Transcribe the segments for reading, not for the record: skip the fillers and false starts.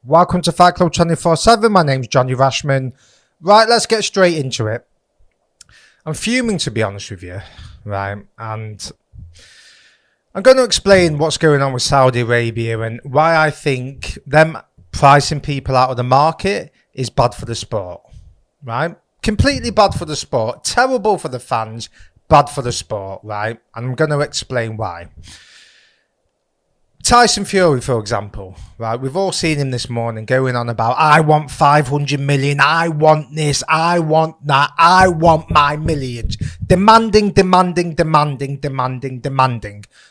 Welcome to Fight Club 24/7. My name's Johnny Rashman. Right, let's get straight into it. I'm fuming, to be honest with you, right? And I'm going to explain what's going on with Saudi Arabia and why I think them pricing people out of the market is bad for the sport, right? Completely bad for the sport, terrible for the fans, bad for the sport, right? And I'm going to explain why. Tyson Fury, for example, right? We've all seen him this morning going on about, I want 500 million, I want this, I want that, I want my millions. Demanding.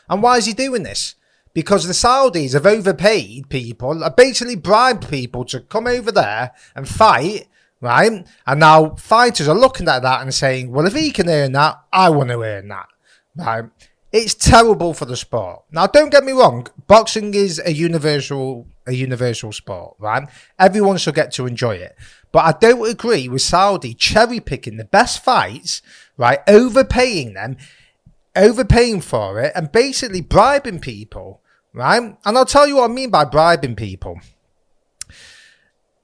And why is he doing this? Because the Saudis have overpaid people, have basically bribed people to come over there and fight, right? And now fighters are looking at that and saying, well, if he can earn that, I want to earn that, right? It's terrible for the sport. Now, don't get me wrong. Boxing is a universal sport, right? Everyone should get to enjoy it. But I don't agree with Saudi cherry picking the best fights, right? Overpaying for it and basically bribing people, right? And I'll tell you what I mean by bribing people.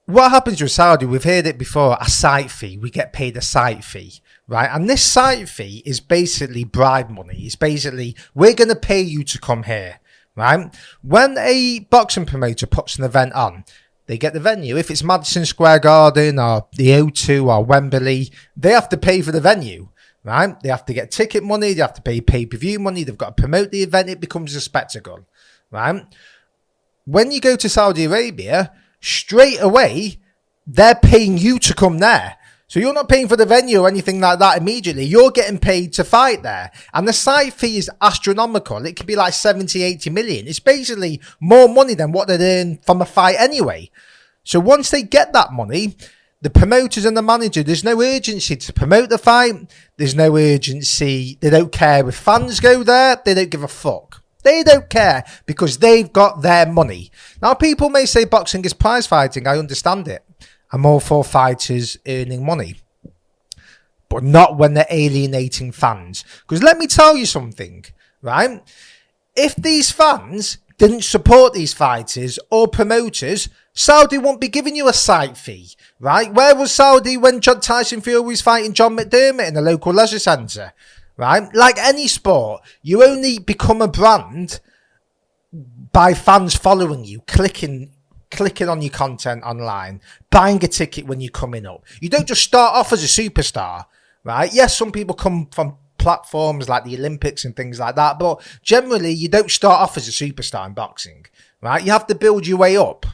What happens with Saudi, we've heard it before, a site fee. We get paid a site fee, right? And this site fee is basically bribe money. It's basically, we're going to pay you to come here, right? When a boxing promoter puts an event on, they get the venue. If it's Madison Square Garden or the O2 or Wembley, they have to pay for the venue, right? They have to get ticket money. They have to pay pay-per-view money. They've got to promote the event. It becomes a spectacle, right? When you go to Saudi Arabia, straight away, they're paying you to come there. So you're not paying for the venue or anything like that immediately. You're getting paid to fight there. And the site fee is astronomical. It could be like 70, 80 million. It's basically more money than what they earn from a fight anyway. So once they get that money, the promoters and the manager, there's no urgency to promote the fight. There's no urgency. They don't care if fans go there. They don't give a fuck. They don't care because they've got their money. Now, people may say boxing is prize fighting. I understand it. I'm all for fighters earning money. But not when they're alienating fans. Because let me tell you something, right? If these fans didn't support these fighters or promoters, Saudi won't be giving you a site fee, right? Where was Saudi when Tyson Fury was fighting John McDermott in the local leisure centre? Right? Like any sport, you only become a brand by fans following you, clicking on your content online, buying a ticket when you're coming up. You don't just start off as a superstar, right? Yes, some people come from platforms like the Olympics and things like that, but generally you don't start off as a superstar in boxing, right? You have to build your way up.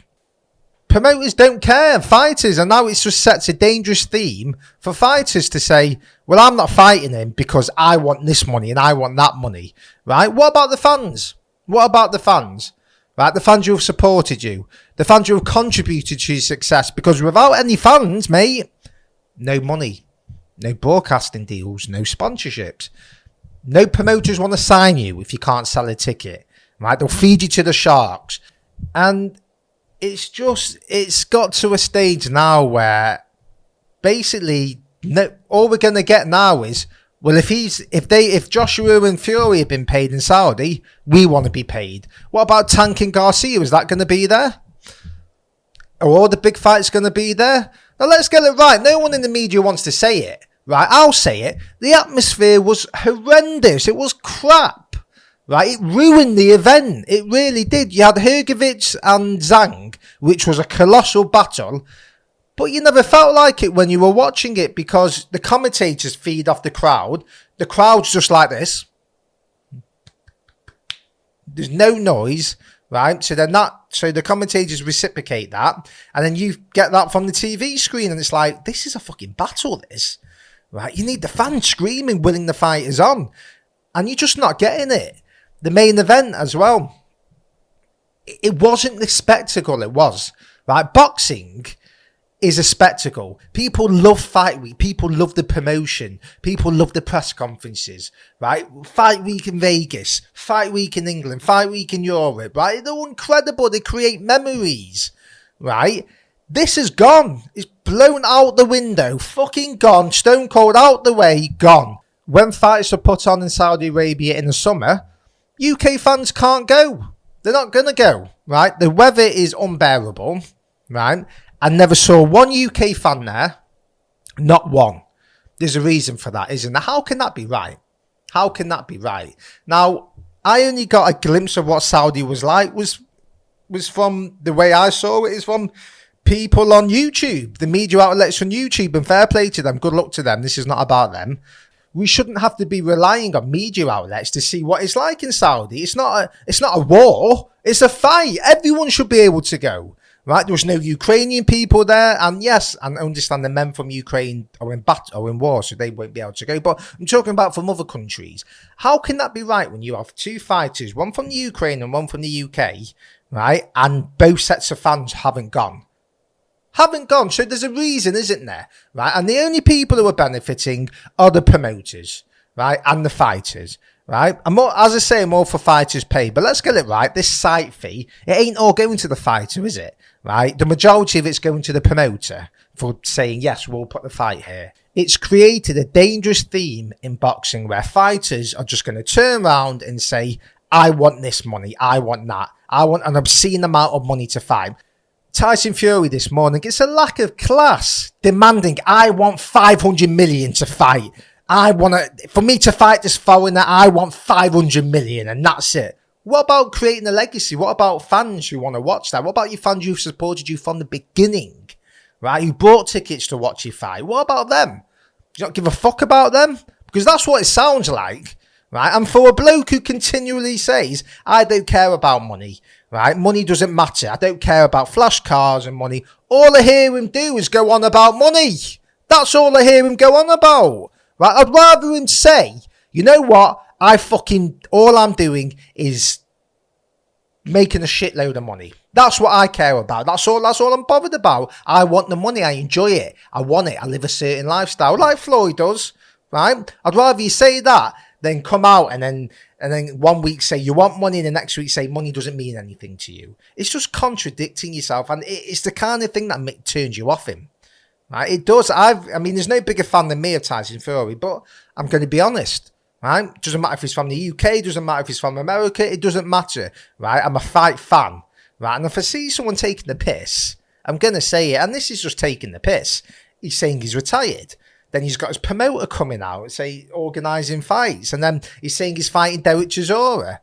Promoters don't care, fighters, and now it's just sets a dangerous theme for fighters to say, well, I'm not fighting him because I want this money and I want that money, right? What about the fans? What about the fans? Right, the fans who have supported you, the fans who have contributed to your success, because without any fans, mate, no money, no broadcasting deals, no sponsorships, no promoters want to sign you if you can't sell a ticket, right? They'll feed you to the sharks. And it's got to a stage now where basically all we're going to get now is, well, if Joshua and Fury have been paid in Saudi, we want to be paid. What about Tank and Garcia? Is that going to be there? Are all the big fights going to be there? Now let's get it right. No one in the media wants to say it, right? I'll say it. The atmosphere was horrendous. It was crap. Right, it ruined the event. It really did. You had Hrgovic and Zhang, which was a colossal battle, but you never felt like it when you were watching it because the commentators feed off the crowd. The crowd's just like this. There's no noise, right? So the commentators reciprocate that, and then you get that from the TV screen, and it's like, this is a fucking battle, this. Right? You need the fans screaming, willing the fighters on, and you're just not getting it. The main event as well. It wasn't the spectacle it was, right? Boxing is a spectacle. People love Fight Week. People love the promotion. People love the press conferences, right? Fight Week in Vegas, Fight Week in England, Fight Week in Europe, right? They're incredible. They create memories, right? This is gone. It's blown out the window. Fucking gone. Stone cold out the way. Gone. When fights are put on in Saudi Arabia in the summer, UK fans can't go. They're not going to go, right? The weather is unbearable, right? I never saw one UK fan there, not one. There's a reason for that, isn't there? How can that be right? How can that be right? Now, I only got a glimpse of what Saudi was like, was from the way I saw it, is from people on YouTube, the media outlets on YouTube, and fair play to them, good luck to them. This is not about them. We shouldn't have to be relying on media outlets to see what it's like in Saudi. It's not a war, it's a fight. Everyone should be able to go. Right, there was no Ukrainian people there, and yes, and I understand the men from Ukraine are in war, so they won't be able to go. But I'm talking about from other countries. How can that be right when you have two fighters, one from the Ukraine and one from the UK, right? And both sets of fans haven't gone. So there's a reason, isn't there? Right, and the only people who are benefiting are the promoters, right, and the fighters. Right, as I say, I'm all for fighters' pay, but let's get it right. This site fee, it ain't all going to the fighter, is it? Right, the majority of it's going to the promoter for saying, yes, we'll put the fight here. It's created a dangerous theme in boxing where fighters are just going to turn around and say, I want this money, I want that, I want an obscene amount of money to fight. Tyson Fury this morning, it's a lack of class, demanding, I want 500 million to fight. For me to fight this foreigner, I want 500 million and that's it. What about creating a legacy? What about fans who want to watch that? What about your fans who've supported you from the beginning, right? Who bought tickets to watch you fight? What about them? Do you not give a fuck about them? Because that's what it sounds like, right? And for a bloke who continually says, I don't care about money, right? Money doesn't matter. I don't care about flash cars and money. All I hear him do is go on about money. That's all I hear him go on about. Right, I'd rather him say, you know what, all I'm doing is making a shitload of money. That's what I care about. That's all I'm bothered about. I want the money. I enjoy it. I want it. I live a certain lifestyle like Floyd does, right? I'd rather you say that than come out and then 1 week say you want money and the next week say money doesn't mean anything to you. It's just contradicting yourself, and it's the kind of thing that turns you off him. Right, it does. There's no bigger fan than me of Tyson Fury, but I'm going to be honest. Right, doesn't matter if he's from the UK, doesn't matter if he's from America, it doesn't matter. Right, I'm a fight fan. Right, and if I see someone taking the piss, I'm going to say it. And this is just taking the piss. He's saying he's retired. Then he's got his promoter coming out, say organising fights, and then he's saying he's fighting Derek Chisora.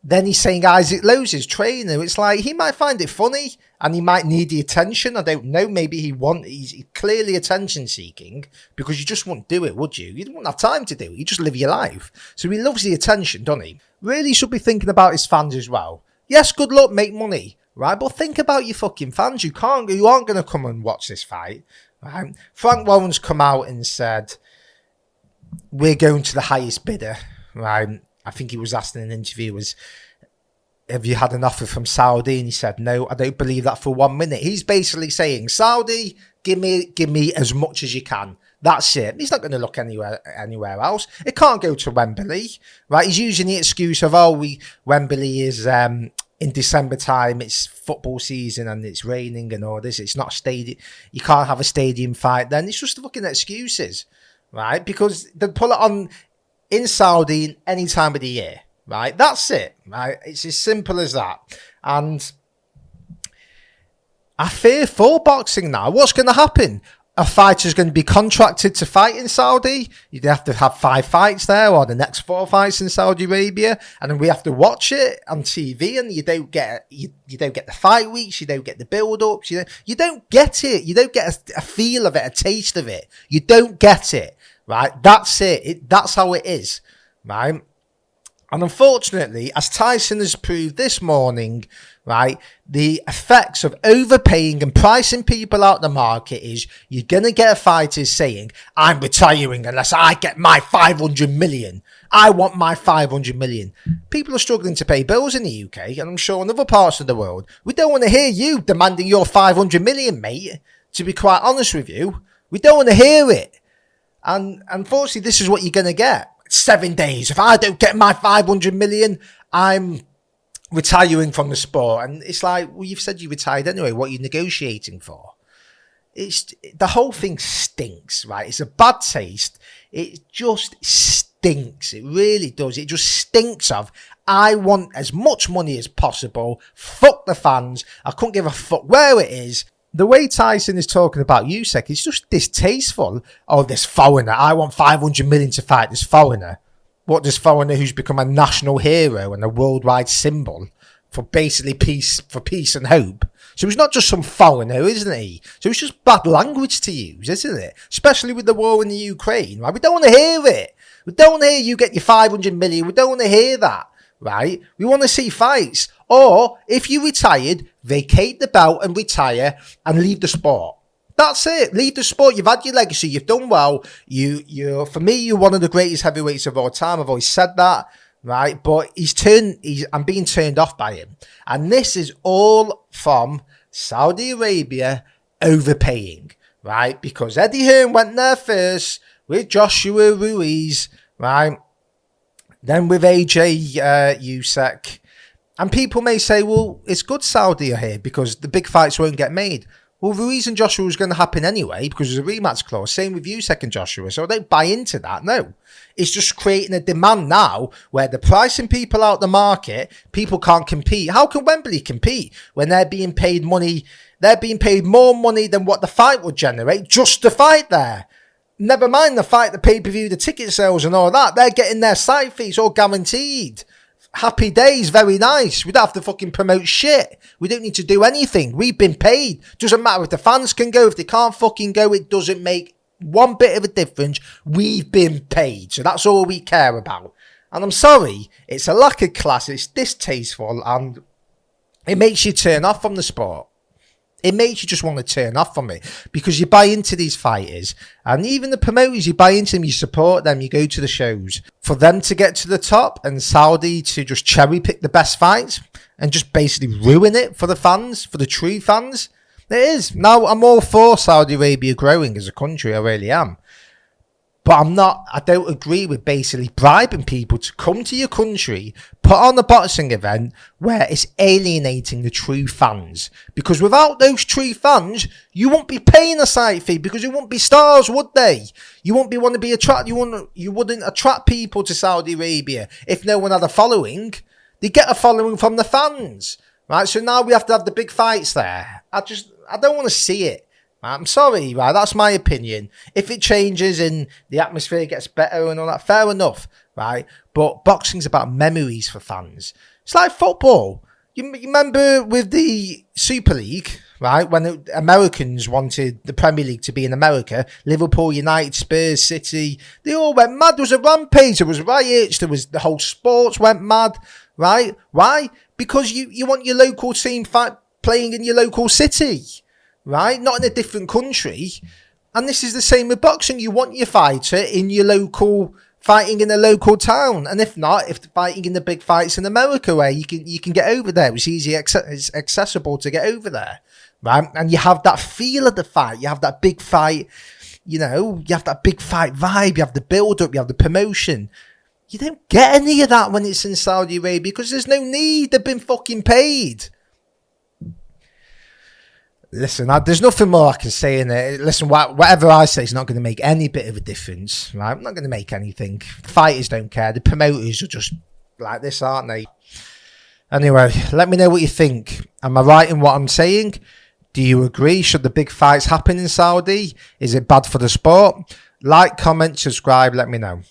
Then he's saying Isaac Lowe's his trainer. It's like, he might find it funny and he might need the attention. I don't know. Maybe he's clearly attention seeking, because you just wouldn't do it, would you? You wouldn't have time to do it. You just live your life. So he loves the attention, doesn't he? Really should be thinking about his fans as well. Yes, good luck, make money, right? But think about your fucking fans. You aren't going to come and watch this fight, right? Frank Warren's come out and said, we're going to the highest bidder, right? I think he was asked in an interview, have you had an offer from Saudi? And he said, no, I don't believe that for 1 minute. He's basically saying, Saudi, give me as much as you can. That's it. He's not going to look anywhere else. It can't go to Wembley, right? He's using the excuse of, Wembley is in December time, it's football season and it's raining and all this. It's not a stadium. You can't have a stadium fight then. It's just fucking excuses, right? Because they pull it on in Saudi any time of the year, right? That's it, right? It's as simple as that. And I fear for boxing now. What's going to happen? A fighter's going to be contracted to fight in Saudi. You'd have to have 5 fights there, or the next 4 fights in Saudi Arabia, and then we have to watch it on TV. And you don't get the fight weeks, you don't get the build-ups, you don't get it. You don't get a feel of it, a taste of it. You don't get it. Right, that's it. That's how it is, right? And unfortunately, as Tyson has proved this morning, right, the effects of overpaying and pricing people out the market is you're going to get fighters saying, I'm retiring unless I get my 500 million. I want my 500 million. People are struggling to pay bills in the UK, and I'm sure in other parts of the world. We don't want to hear you demanding your 500 million, mate, to be quite honest with you. We don't want to hear it. And unfortunately, this is what you're going to get. 7 days. If I don't get my 500 million, I'm retiring from the sport. And it's like, well, you've said you retired anyway. What are you negotiating for? The whole thing stinks, right? It's a bad taste. It just stinks. It really does. It just stinks of, I want as much money as possible. Fuck the fans. I couldn't give a fuck where it is. the way Tyson is talking about Usyk is just distasteful. Oh, this foreigner. I want 500 million to fight this foreigner. What, this foreigner who's become a national hero and a worldwide symbol for basically peace and hope. So he's not just some foreigner, isn't he? So it's just bad language to use, isn't it? Especially with the war in the Ukraine, right? We don't want to hear it. We don't want to hear you get your 500 million. We don't want to hear that, right? We want to see fights. Or if you retired, vacate the belt and retire and leave the sport. That's it. Leave the sport. You've had your legacy. You've done well. For me, you're one of the greatest heavyweights of all time. I've always said that, right? But I'm being turned off by him. And this is all from Saudi Arabia overpaying, right? Because Eddie Hearn went there first with Joshua Ruiz, right? Then with AJ Usyk. And people may say, well, it's good Saudi are here because the big fights won't get made. Well, Ruiz and Joshua was going to happen anyway because there's a rematch clause. Same with Usyk and Joshua. So I don't buy into that, no. It's just creating a demand now where they're pricing people out the market. People can't compete. How can Wembley compete when they're being paid money? They're being paid more money than what the fight would generate just to fight there. Never mind the fight, the pay-per-view, the ticket sales and all that. They're getting their site fees all guaranteed. Happy days, very nice. We don't have to fucking promote shit. We don't need to do anything. We've been paid. Doesn't matter if the fans can go. If they can't fucking go, it doesn't make one bit of a difference. We've been paid. So that's all we care about. And I'm sorry, it's a lack of class. It's distasteful and it makes you turn off from the sport. It makes you just want to turn off from it because you buy into these fighters and even the promoters, you buy into them, you support them, you go to the shows. For them to get to the top and Saudi to just cherry pick the best fights and just basically ruin it for the fans, for the true fans, it is. Now, I'm all for Saudi Arabia growing as a country, I really am. But I don't agree with basically bribing people to come to your country, put on a boxing event where it's alienating the true fans. Because without those true fans, you won't be paying a site fee because you won't be stars, would they? You wouldn't attract people to Saudi Arabia if no one had a following. They get a following from the fans, right? So now we have to have the big fights there. I don't want to see it. I'm sorry, right? That's my opinion. If it changes and the atmosphere gets better and all that, fair enough, right? But boxing's about memories for fans. It's like football. You remember with the Super League, right? When Americans wanted the Premier League to be in America, Liverpool, United, Spurs, City, they all went mad. There was a rampage. There was riots. The whole sports went mad, right? Why? Because you want your local team playing in your local city. Right? Not in a different country. And this is the same with boxing. You want your fighter in your local, fighting in a local town. And if not, if fighting in the big fights in America where you can get over there. It's easy, it's accessible to get over there. Right? And you have that feel of the fight. You have that big fight, you have that big fight vibe. You have the build-up, you have the promotion. You don't get any of that when it's in Saudi Arabia because there's no need. They've been fucking paid. Listen, there's nothing more I can say in it. Listen, whatever I say is not going to make any bit of a difference, right? I'm not going to make anything. The fighters don't care. The promoters are just like this, aren't they? Anyway, let me know what you think. Am I right in what I'm saying? Do you agree? Should the big fights happen in Saudi? Is it bad for the sport? Like, comment, subscribe, let me know.